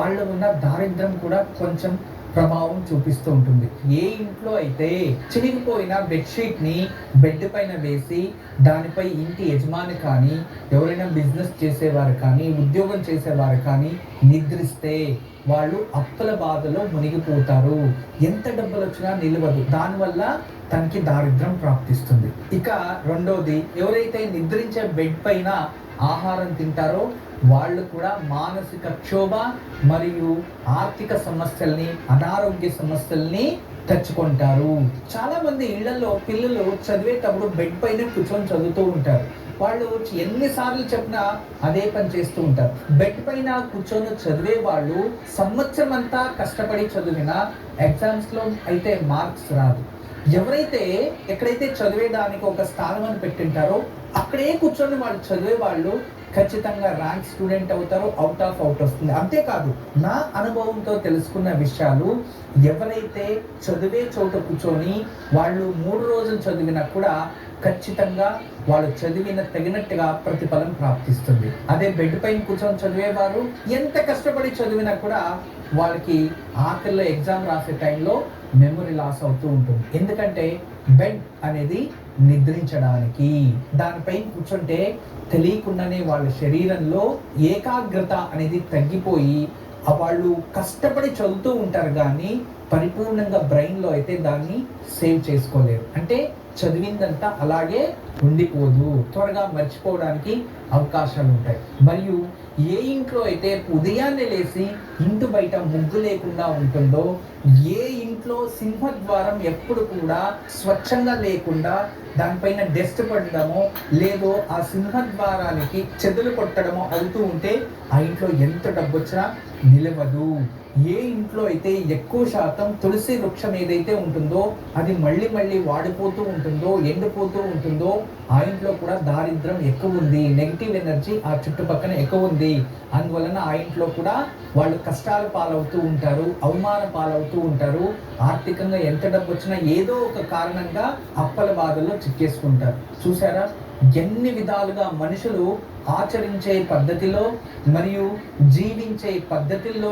వాళ్ళు ఉన్న దారిద్ర్యం కూడా కొంచెం ప్రభావం చూపిస్తూ ఉంటుంది. ఏ ఇంట్లో అయితే చినిగిపోయిన బెడ్‌షీట్‌ని బెడ్ పైన వేసి, దానిపై ఇంటి యజమాని కానీ, ఎవరైనా బిజినెస్ చేసేవారు కానీ, ఉద్యోగం చేసేవారు కానీ నిద్రిస్తే వాళ్ళు అప్పుల బాధలో మునిగిపోతారు. ఎంత డబ్బులొచ్చినా నిలవదు. దానివల్ల తనకి దారిద్ర్యం ప్రాప్తిస్తుంది. ఇక రెండోది, ఎవరైతే నిద్రించే బెడ్ పైన ఆహారం తింటారో వాళ్ళు కూడా మానసిక క్షోభ మరియు ఆర్థిక సమస్యల్ని, అనారోగ్య సమస్యల్ని తెచ్చుకుంటారు. చాలా మంది ఇళ్లలో పిల్లలు చదివేటప్పుడు బెడ్ పైన కూర్చొని చదువుతూ ఉంటారు. వాళ్ళు ఎన్నిసార్లు చెప్పినా అదే పని చేస్తూ ఉంటారు. బెడ్ పైన కూర్చొని చదివే వాళ్ళు సంవత్సరం అంతా కష్టపడి చదివినా ఎగ్జామ్స్లో అయితే మార్క్స్ రాదు. ఎవరైతే ఎక్కడైతే చదివేదానికి ఒక స్థానం అని పెట్టింటారో అక్కడే కూర్చొని వాళ్ళు చదివే వాళ్ళు ఖచ్చితంగా ర్యాంక్ స్టూడెంట్ అవుతారు. అవుట్ వస్తుంది. అంతేకాదు, నా అనుభవంతో తెలుసుకున్న విషయాలు, ఎవరైతే చదివే చోట కూర్చొని వాళ్ళు 3 రోజులు చదివినా కూడా ఖచ్చితంగా వాళ్ళు చదివిన తగినట్టుగా ప్రతిఫలం ప్రాప్తిస్తుంది. అదే బెడ్ పైన కూర్చొని చదివేవారు ఎంత కష్టపడి చదివినా కూడా వాళ్ళకి ఆఖరిలో ఎగ్జామ్ రాసే టైంలో మెమొరీ లాస్ అవుతూ ఉంటుంది. ఎందుకంటే బెడ్ అనేది నిద్రించడానికి, దానిపైన కూర్చుంటే తెలియకుండానే వాళ్ళ శరీరంలో ఏకాగ్రత అనేది తగ్గిపోయి వాళ్ళు కష్టపడి చదువుతూ ఉంటారు కానీ పరిపూర్ణంగా బ్రెయిన్లో అయితే దాన్ని సేవ్ చేసుకోలేరు. అంటే చదివిందంతా అలాగే ఉండిపోదు, త్వరగా మర్చిపోవడానికి అవకాశాలు ఉంటాయి. మరియు ఏ ఇంట్లో అయితే ఉదయాన్నే లేచి ఇంటి బయట ముగ్గు లేకుండా ఉంటుందో, ఏ ఇంట్లో సింహద్వారం ఎప్పుడు కూడా స్వచ్ఛంగా లేకుండా దానిపైన డస్ట్ పడడమో లేదో ఆ సింహద్వారానికి చెదలు కొట్టడమో అవుతూ ఉంటే ఆ ఇంట్లో ఎంత డబ్బు వచ్చినా నిలవదు. ఏ ఇంట్లో అయితే ఎక్కువ శాతం తులసి వృక్షం ఏదైతే ఉంటుందో అది మళ్ళీ మళ్ళీ వాడిపోతూ ఉంటుందో, ఎండిపోతూ ఉంటుందో ఆ ఇంట్లో కూడా దారిద్ర్యం ఎక్కువ ఉంది. నెగిటివ్ ఎనర్జీ ఆ చుట్టుపక్కన ఎక్కువ ఉంది. అందువలన ఆ ఇంట్లో కూడా వాళ్ళు కష్టాల పాలవుతూ ఉంటారు, అవమాన పాలవుతూ ఉంటారు. ఆర్థికంగా ఎంత డబ్బు వచ్చినా ఏదో ఒక కారణంగా అప్పల బాధల్లో చిక్కేసుకుంటారు. చూసారా ఎన్ని విధాలుగా మనుషులు ఆచరించే పద్ధతిలో మరియు జీవించే పద్ధతుల్లో